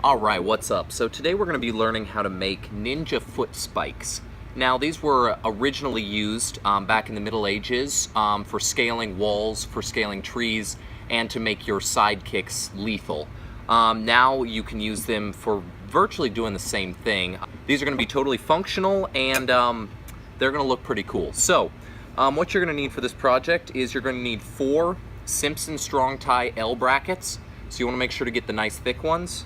Alright, what's up? So today we're going to be learning how to make ninja foot spikes. Now these were originally used back in the Middle Ages for scaling walls, for scaling trees, and to make your sidekicks lethal. Now you can use them for virtually doing the same thing. These are going to be totally functional and they're going to look pretty cool. So what you're going to need for this project is you're going to need 4 Simpson strong tie L brackets. So you want to make sure to get the nice thick ones.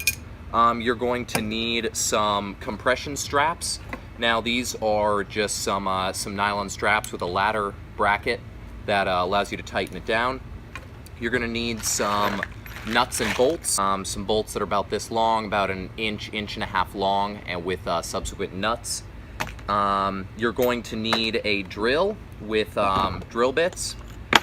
You're going to need some compression straps. Now these are just some nylon straps with a ladder bracket that allows you to tighten it down. You're going to need some nuts and bolts, some bolts that are about this long, about an inch and a half long, and with subsequent nuts. You're going to need a drill with drill bits.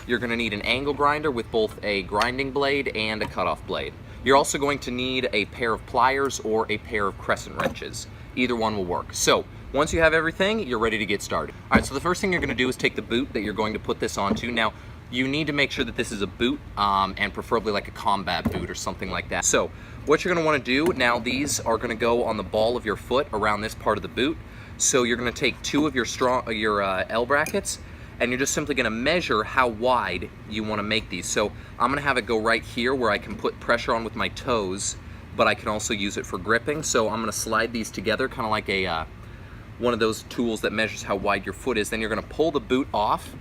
You're going to need an angle grinder with both a grinding blade and a cutoff blade. You're also going to need a pair of pliers or a pair of crescent wrenches. Either one will work. So once you have everything, you're ready to get started. All right, so the first thing you're going to do is take the boot that you're going to put this onto. Now, you need to make sure that this is a boot and preferably like a combat boot or something like that. So what you're going to want to do, now these are going to go on the ball of your foot around this part of the boot. So you're going to take 2 of your L brackets, and you're just simply going to measure how wide you want to make these. So I'm going to have it go right here where I can put pressure on with my toes, but I can also use it for gripping. So I'm going to slide these together, kind of like a one of those tools that measures how wide your foot is. Then you're going to pull the boot off,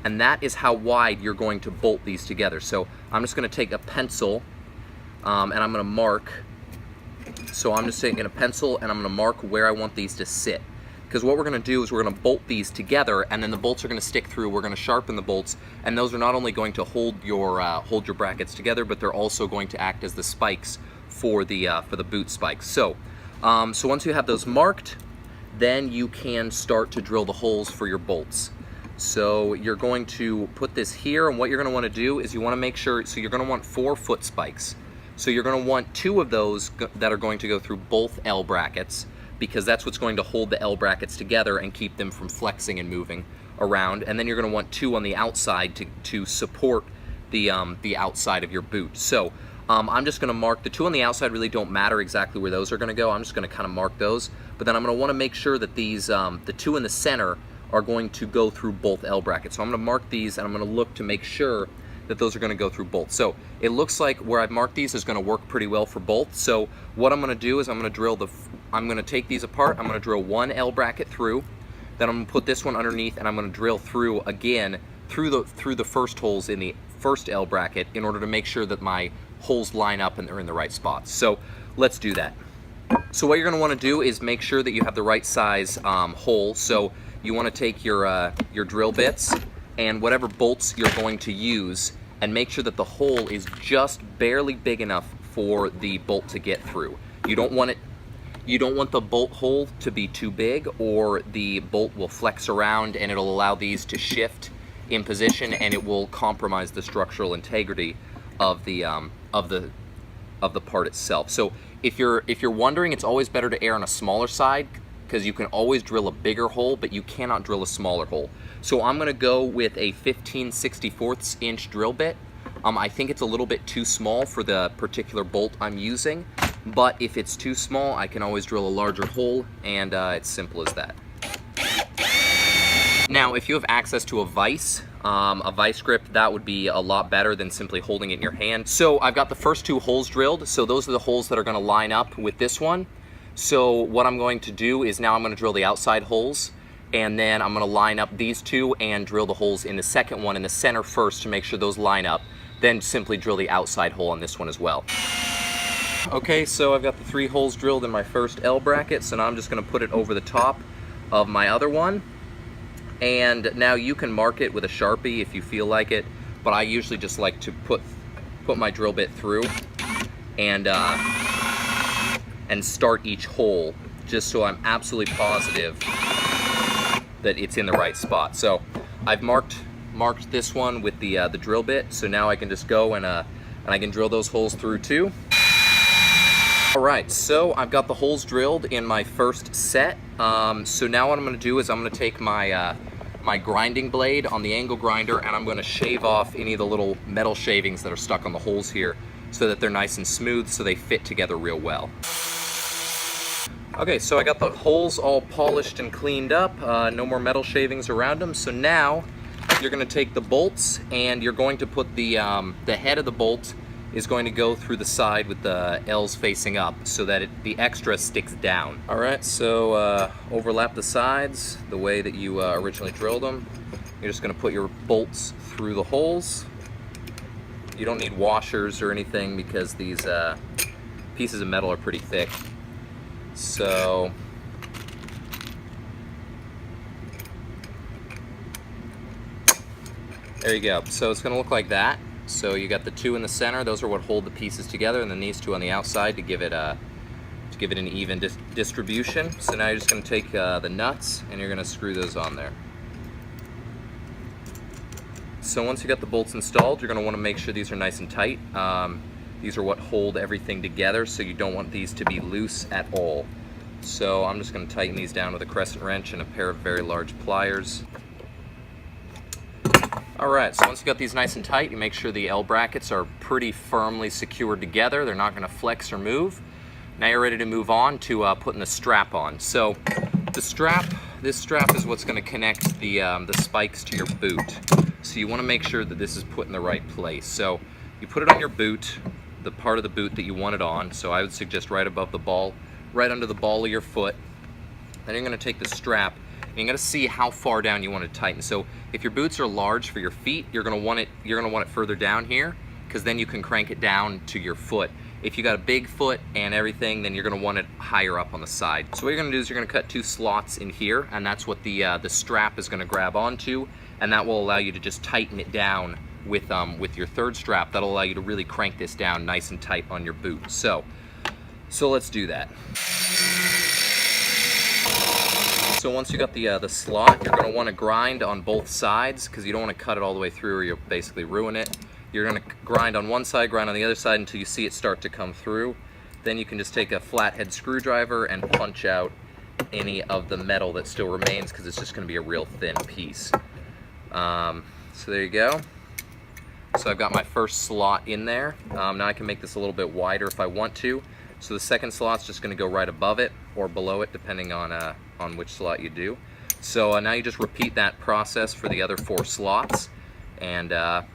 and that is how wide you're going to bolt these together. So I'm just going to take a pencil, and I'm going to mark. So I'm just taking a pencil, and I'm going to mark where I want these to sit. Because what we're going to do is we're going to bolt these together, and then the bolts are going to stick through. We're going to sharpen the bolts, and those are not only going to hold your brackets together, but they're also going to act as the spikes for the boot spikes. So once you have those marked, then you can start to drill the holes for your bolts. So you're going to put this here, and what you're going to want to do is you want to make sure. So you're going to want 4 foot spikes. So you're going to want 2 of those that are going to go through both L brackets, because that's what's going to hold the L brackets together and keep them from flexing and moving around. And then you're going to want 2 on the outside to support the outside of your boot. So I'm just going to mark the 2 on the outside. Really don't matter exactly where those are going to go. I'm just going to kind of mark those. But then I'm going to want to make sure that these the 2 in the center are going to go through both L brackets. So I'm going to mark these, and I'm going to look to make sure that those are going to go through both. So it looks like where I've marked these is going to work pretty well for both. So what I'm going to do is I'm going to take these apart. I'm going to drill 1 L bracket through, then I'm going to put this one underneath, and I'm going to drill through again through the first holes in the first L bracket in order to make sure that my holes line up and they're in the right spots. So let's do that. So what you're going to want to do is make sure that you have the right size hole. So you want to take your drill bits and whatever bolts you're going to use, and make sure that the hole is just barely big enough for the bolt to get through. You don't want the bolt hole to be too big, or the bolt will flex around and it'll allow these to shift in position, and it will compromise the structural integrity of the part itself. So if you're wondering, it's always better to err on a smaller side, because you can always drill a bigger hole, but you cannot drill a smaller hole. So I'm going to go with a 15/64 inch drill bit. I think it's a little bit too small for the particular bolt I'm using, but if it's too small, I can always drill a larger hole, and it's simple as that. Now, if you have access to a vice grip, that would be a lot better than simply holding it in your hand. So I've got the first 2 holes drilled, so those are the holes that are going to line up with this one. So what I'm going to do is now I'm going to drill the outside holes, and then I'm going to line up these 2 and drill the holes in the second one in the center first to make sure those line up. Then simply drill the outside hole on this one as well. Okay, so I've got the 3 holes drilled in my first L bracket, so now I'm just going to put it over the top of my other one. And now you can mark it with a Sharpie if you feel like it, but I usually just like to put my drill bit through and start each hole, just so I'm absolutely positive that it's in the right spot. So I've marked this one with the drill bit, so now I can just go and I can drill those holes through too. Alright, so I've got the holes drilled in my first set. So now what I'm going to do is I'm going to take my grinding blade on the angle grinder, and I'm going to shave off any of the little metal shavings that are stuck on the holes here. so that they're nice and smooth so they fit together real well. Okay, so I got the holes all polished and cleaned up, no more metal shavings around them. So now you're going to take the bolts and you're going to put the head of the bolt is going to go through the side with the L's facing up so that the extra sticks down. Alright, so overlap the sides the way that you originally drilled them. You're just going to put your bolts through the holes. You don't need washers or anything because these pieces of metal are pretty thick. So there you go. So it's going to look like that. So you got the two in the center; those are what hold the pieces together, and then these two on the outside to give it an even distribution. So now you're just going to take the nuts and you're going to screw those on there. So once you got the bolts installed, you're going to want to make sure these are nice and tight. These are what hold everything together, so you don't want these to be loose at all. So I'm just going to tighten these down with a crescent wrench and a pair of very large pliers. Alright, so once you got these nice and tight, you make sure the L brackets are pretty firmly secured together. They're not going to flex or move. Now you're ready to move on to putting the strap on. So this strap is what's going to connect the spikes to your boot. So you want to make sure that this is put in the right place. So you put it on your boot, the part of the boot that you want it on. So I would suggest right above the ball, right under the ball of your foot. Then you're going to take the strap and you're going to see how far down you want to tighten. So if your boots are large for your feet, you're going to want it further down here, because then you can crank it down to your foot. If you got a big foot and everything, then you're going to want it higher up on the side. So what you're going to do is you're going to cut 2 slots in here, and that's what the strap is going to grab onto, and that will allow you to just tighten it down with your third strap. That'll allow you to really crank this down nice and tight on your boot. So let's do that. So once you got the slot, you're going to want to grind on both sides, because you don't want to cut it all the way through or you'll basically ruin it. You're going to grind on one side, grind on the other side until you see it start to come through. Then you can just take a flathead screwdriver and punch out any of the metal that still remains, because it's just going to be a real thin piece. So there you go. So I've got my first slot in there. Now I can make this a little bit wider if I want to. So the second slot's just going to go right above it or below it, depending on which slot you do. So now you just repeat that process for the other 4 slots, and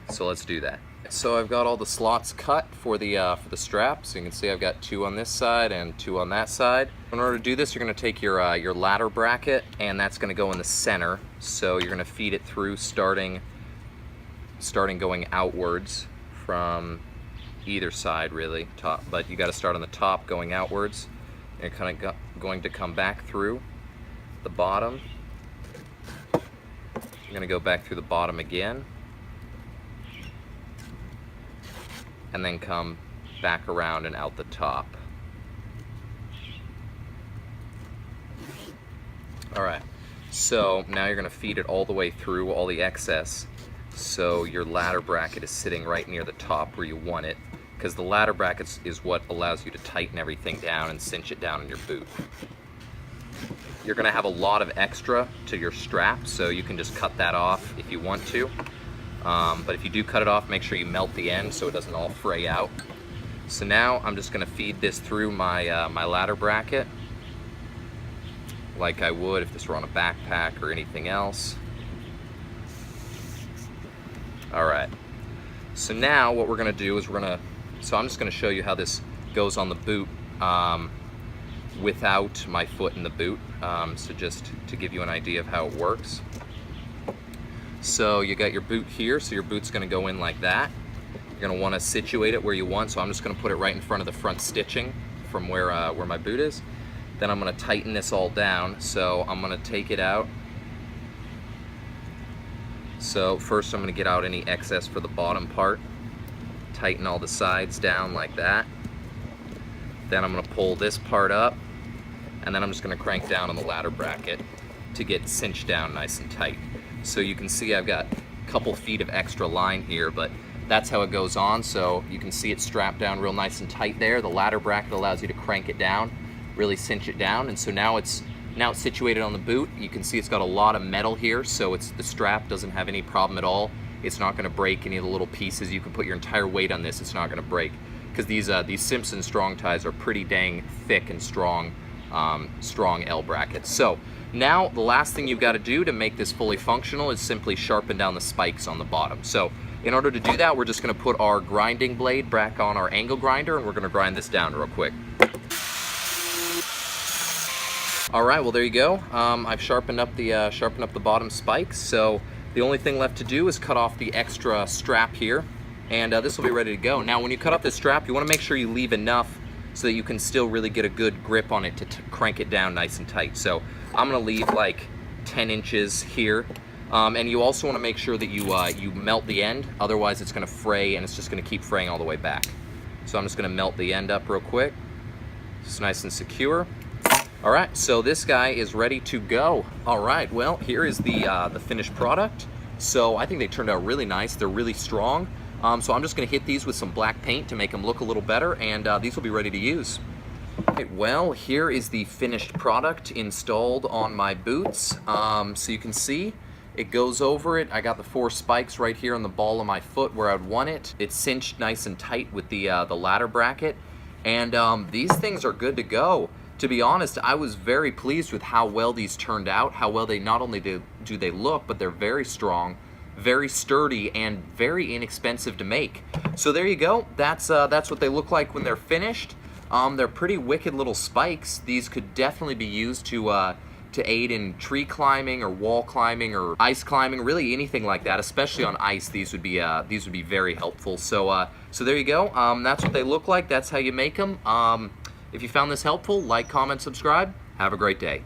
so let's do that. So I've got all the slots cut for the strap. So you can see I've got 2 on this side and 2 on that side. In order to do this, you're going to take your ladder bracket, and that's going to go in the center. So you're going to feed it through, starting going outwards from either side, really, top. But you got to start on the top, going outwards. And you're kind of going to come back through the bottom. You're going to go back through the bottom again, and then come back around and out the top. Alright, so now you're going to feed it all the way through, all the excess, so your ladder bracket is sitting right near the top where you want it, because the ladder bracket is what allows you to tighten everything down and cinch it down in your boot. You're going to have a lot of extra to your strap, so you can just cut that off if you want to. But if you do cut it off, make sure you melt the end so it doesn't all fray out. So now I'm just going to feed this through my ladder bracket like I would if this were on a backpack or anything else. Alright, so now what we're going to do is so I'm just going to show you how this goes on the boot without my foot in the boot, so just to give you an idea of how it works. So you got your boot here, so your boot's going to go in like that. You're going to want to situate it where you want, so I'm just going to put it right in front of the front stitching from where my boot is. Then I'm going to tighten this all down, so I'm going to take it out. So first I'm going to get out any excess for the bottom part, tighten all the sides down like that. Then I'm going to pull this part up, and then I'm just going to crank down on the ladder bracket to get cinched down nice and tight. So you can see I've got a couple feet of extra line here, but that's how it goes on. So you can see it strapped down real nice and tight there. The ladder bracket allows you to crank it down, really cinch it down, and so now it's situated on the boot. You can see it's got a lot of metal here, so the strap doesn't have any problem at all. It's not going to break any of the little pieces. You can put your entire weight on this, it's not going to break. because these Simpson strong ties are pretty dang thick and strong, strong L brackets. So now the last thing you've got to do to make this fully functional is simply sharpen down the spikes on the bottom. So in order to do that, we're just going to put our grinding blade back on our angle grinder, and we're going to grind this down real quick. All right, well there you go. I've sharpened up the bottom spikes. So the only thing left to do is cut off the extra strap here, and this will be ready to go. Now, when you cut off the strap, you want to make sure you leave enough so that you can still really get a good grip on it to crank it down nice and tight. So I'm going to leave like 10 inches here. And you also want to make sure that you melt the end, otherwise it's going to fray and it's just going to keep fraying all the way back. So I'm just going to melt the end up real quick. It's nice and secure. All right, so this guy is ready to go. All right, well, here is the finished product. So I think they turned out really nice. They're really strong. So I'm just going to hit these with some black paint to make them look a little better, and these will be ready to use. Okay, well, here is the finished product installed on my boots. So you can see it goes over it. I got the 4 spikes right here on the ball of my foot where I'd want it. It's cinched nice and tight with the ladder bracket, and these things are good to go. To be honest, I was very pleased with how well these turned out, how well they not only do they look, but they're very strong, very sturdy, and very inexpensive to make. So there you go. That's what they look like when they're finished. They're pretty wicked little spikes. These could definitely be used to aid in tree climbing or wall climbing or ice climbing, really anything like that. Especially on ice, these would be very helpful. So so there you go. That's what they look like. That's how you make them. If you found this helpful, like, comment, subscribe. Have a great day.